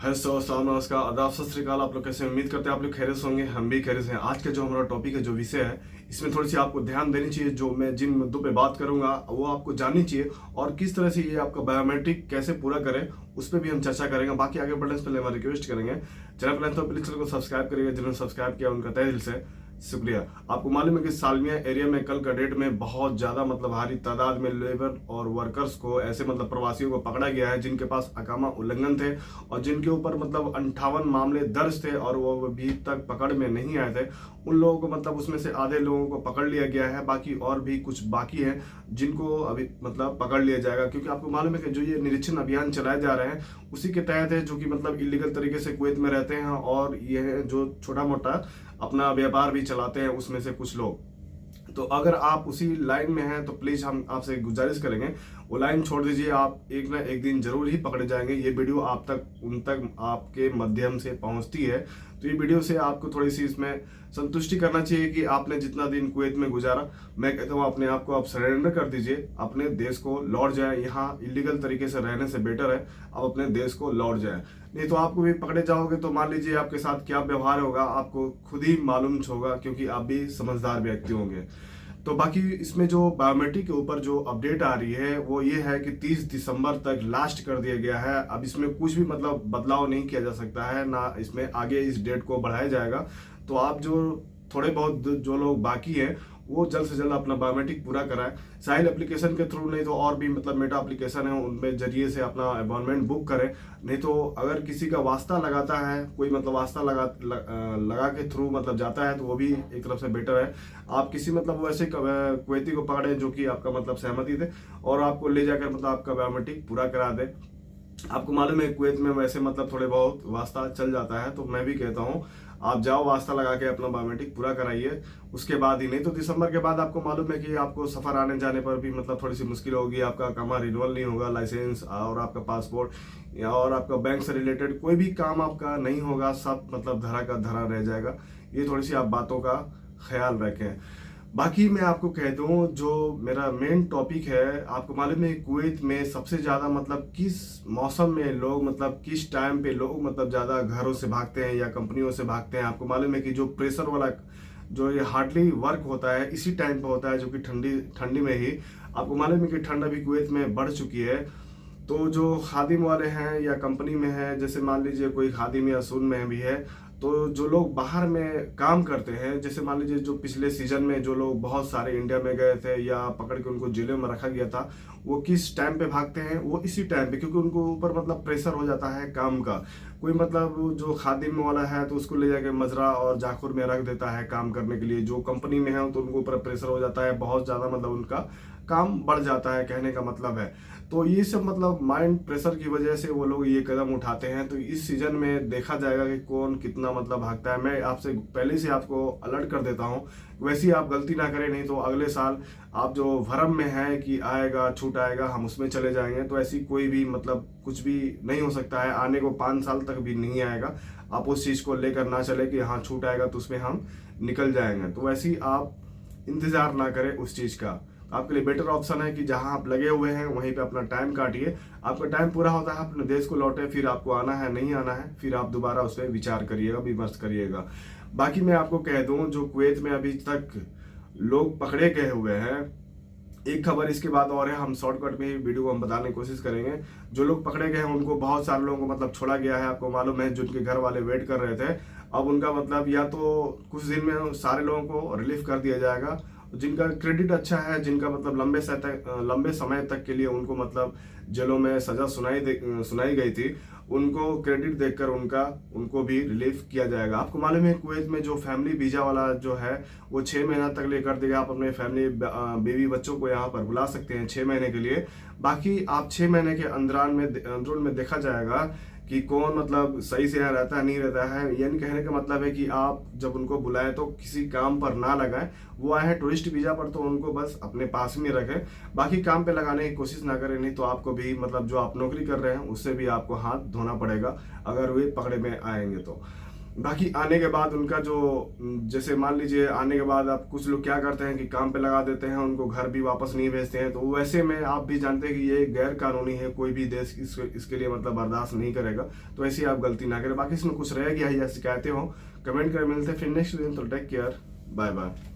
है सो अस्सलाम नमस्कार आदाब सत श्री अकाल। आप लोग कैसे, उम्मीद करते हैं आप लोग खैरियत से होंगे, हम भी खैरियत से हैं। आज का जो हमारा टॉपिक है, जो विषय है, इसमें थोड़ी सी आपको ध्यान देनी चाहिए। जो मैं जिन मुद्दों पे बात करूंगा वो आपको जाननी चाहिए, और किस तरह से ये आपका बायोमेट्रिक कैसे पूरा करें उस पर भी हम चर्चा करेंगे। बाकी आगे बढ़ने से पहले हम रिक्वेस्ट करेंगे, चैनल पर तो प्लीज चैनल को सब्सक्राइब करिएगा। जिन्होंने सब्सक्राइब किया उनका तहे दिल से शुक्रिया। आपको मालूम है कि सालमिया एरिया में कल का डेट में बहुत ज्यादा भारी तादाद में लेबर और वर्कर्स को, ऐसे प्रवासियों को पकड़ा गया है जिनके पास अकामा उल्लंघन थे और जिनके ऊपर 58 मामले दर्ज थे और वो अभी तक पकड़ में नहीं आए थे। उन लोगों को उसमें से आधे लोगों को पकड़ लिया गया है, बाकी और भी कुछ बाकी है जिनको अभी पकड़ लिया जाएगा। क्योंकि आपको मालूम है कि जो ये निरीक्षण अभियान चलाए जा रहे हैं उसी के तहत है, जो कि इलीगल तरीके से कुवैत में रहते हैं और ये जो छोटा मोटा अपना व्यापार भी चलाते हैं उसमें से कुछ लोग। तो अगर आप उसी लाइन में हैं तो प्लीज हम आपसे गुजारिश करेंगे वो लाइन छोड़ दीजिए। आप एक ना एक दिन जरूर ही पकड़े जाएंगे। ये वीडियो आप तक उन तक आपके माध्यम से पहुंचती है, तो ये वीडियो से आपको थोड़ी सी इसमें संतुष्टि करना चाहिए कि आपने जितना दिन कुवैत में गुजारा, मैं कहता हूँ अपने आप को आप सरेंडर कर दीजिए, अपने देश को लौट जाए। यहाँ इलीगल तरीके से रहने से बेटर है आप अपने देश को लौट जाए। नहीं तो आपको भी पकड़े जाओगे तो मान लीजिए आपके साथ क्या व्यवहार होगा आपको खुद ही मालूम होगा, क्योंकि आप भी समझदार व्यक्ति होंगे। तो बाकी इसमें जो बायोमेट्रिक के ऊपर जो अपडेट आ रही है वो ये है कि 30 दिसंबर तक लास्ट कर दिया गया है। अब इसमें कुछ भी बदलाव नहीं किया जा सकता है, ना इसमें आगे इस डेट को बढ़ाया जाएगा। तो आप जो थोड़े बहुत जो लोग बाकी हैं वो जल्द से जल्द अपना बायोमेट्रिक पूरा कराएं। साहिल एप्लीकेशन के थ्रू, नहीं तो और भी मेटा एप्लीकेशन है उनमें जरिए से अपना अपॉइंटमेंट बुक करें। नहीं तो अगर किसी का वास्ता लगाता है, कोई वास्ता लगा के थ्रू जाता है तो वो भी एक तरफ से बेटर है। आप किसी वैसे कुवैती को पकड़े जो कि आपका सहमति थे और आपको ले जाकर आपका बायोमेट्रिक पूरा करा दे। आपको मालूम है कुवैत में वैसे थोड़े बहुत वास्ता चल जाता है, तो मैं भी कहता हूँ आप जाओ वास्ता लगा के अपना बायोमेट्रिक पूरा कराइए, उसके बाद ही। नहीं तो दिसंबर के बाद आपको मालूम है कि आपको सफर आने जाने पर भी थोड़ी सी मुश्किल होगी। आपका कामा रिन्यूअल नहीं होगा, लाइसेंस और आपका पासपोर्ट और आपका बैंक से रिलेटेड कोई भी काम आपका नहीं होगा, सब धरा का धरा रह जाएगा। ये थोड़ी सी आप बातों का ख्याल रखें। बाकी मैं आपको कह दूं, जो मेरा मेन टॉपिक है, आपको मालूम है कुवैत में सबसे ज्यादा किस मौसम में लोग किस टाइम पे लोग ज्यादा घरों से भागते हैं या कंपनियों से भागते हैं। आपको मालूम है कि जो प्रेशर वाला जो ये हार्डली वर्क होता है इसी टाइम पे होता है, जो कि ठंडी में ही। आपको मालूम है कि ठंड अभी कुवैत में बढ़ चुकी है। तो जो खादिम वाले हैं या कंपनी में है, जैसे मान लीजिए कोई खादिम या सुन में भी है, तो जो लोग बाहर में काम करते हैं, जैसे मान लीजिए जो पिछले सीजन में जो लोग बहुत सारे इंडिया में गए थे या पकड़ के उनको जेलों में रखा गया था, वो किस टाइम पे भागते हैं? वो इसी टाइम पे, क्योंकि उनको ऊपर प्रेशर हो जाता है काम का। कोई जो खादिम वाला है तो उसको ले जाके मजरा और जाखुर में रख देता है काम करने के लिए। जो कंपनी में है तो उनको ऊपर प्रेशर हो जाता है बहुत ज्यादा, उनका काम बढ़ जाता है, कहने का मतलब है। तो ये सब माइंड प्रेशर की वजह से वो लोग ये कदम उठाते हैं। तो इस सीजन में देखा जाएगा कि कौन कितना भागता है। मैं आपसे पहले से आपको अलर्ट कर देता हूँ, वैसी आप गलती ना करें। नहीं तो अगले साल आप जो भरम में है कि आएगा छूट आएगा हम उसमें चले जाएंगे, तो ऐसी कोई भी कुछ भी नहीं हो सकता है। आने को 5 साल तक भी नहीं आएगा। आप उस चीज को लेकर ना चले कि हाँ छूट आएगा तो उसमें हम निकल जाएंगे। तो वैसी आप इंतजार ना करें उस चीज का। आपके लिए बेटर ऑप्शन है कि जहां आप लगे हुए हैं वहीं पे अपना टाइम काटिए। आपका टाइम पूरा होता है अपने देश को लौटे, फिर आपको आना है नहीं आना है, फिर आप दोबारा उस पर विचार करिएगा, विमर्श करिएगा। बाकी मैं आपको कह दूं, जो कुवैत में अभी तक लोग पकड़े गए हुए हैं, एक खबर इसके बाद और है, हम शॉर्टकट में ही वीडियो को हम बताने की कोशिश करेंगे। जो लोग पकड़े गए हैं उनको बहुत सारे लोगों को छोड़ा गया है। आपको मालूम है जिनके घर वाले वेट कर रहे थे, अब उनका या तो कुछ दिन में सारे लोगों को रिलीफ कर दिया जाएगा। जिनका क्रेडिट अच्छा है, जिनका लंबे समय तक के लिए उनको जेलों में सजा सुनाई गई थी, उनको क्रेडिट देखकर उनको भी रिलीफ किया जाएगा। आपको मालूम है कुवैत में जो फैमिली वीजा वाला जो है वो 6 महीना तक लेकर देगा। आप अपने फैमिली बेबी बच्चों को यहाँ पर बुला सकते हैं 6 महीने के लिए। बाकी आप 6 महीने के अंदरून में देखा जाएगा कि कौन सही से यहाँ रहता है नहीं रहता है। यानी कहने का मतलब है कि आप जब उनको बुलाएं तो किसी काम पर ना लगाएं। वो आए हैं टूरिस्ट वीजा पर तो उनको बस अपने पास में रखें, बाकी काम पे लगाने की कोशिश ना करें। नहीं तो आपको भी जो आप नौकरी कर रहे हैं उससे भी आपको हाथ धोना पड़ेगा अगर वे पकड़े में आएंगे तो। बाकी आने के बाद उनका जो जैसे मान लीजिए आने के बाद आप कुछ लोग क्या करते हैं कि काम पे लगा देते हैं, उनको घर भी वापस नहीं भेजते हैं। तो वैसे में आप भी जानते हैं कि ये गैर कानूनी है, कोई भी देश इसके लिए मतलब बर्दाश्त नहीं करेगा। तो ऐसी आप गलती ना करें। बाकी इसमें कुछ रह गया है या शिकायतें हो, कमेंट करें। मिलते हैं फिर नेक्स्ट दिन। तो टेक केयर, बाय बाय।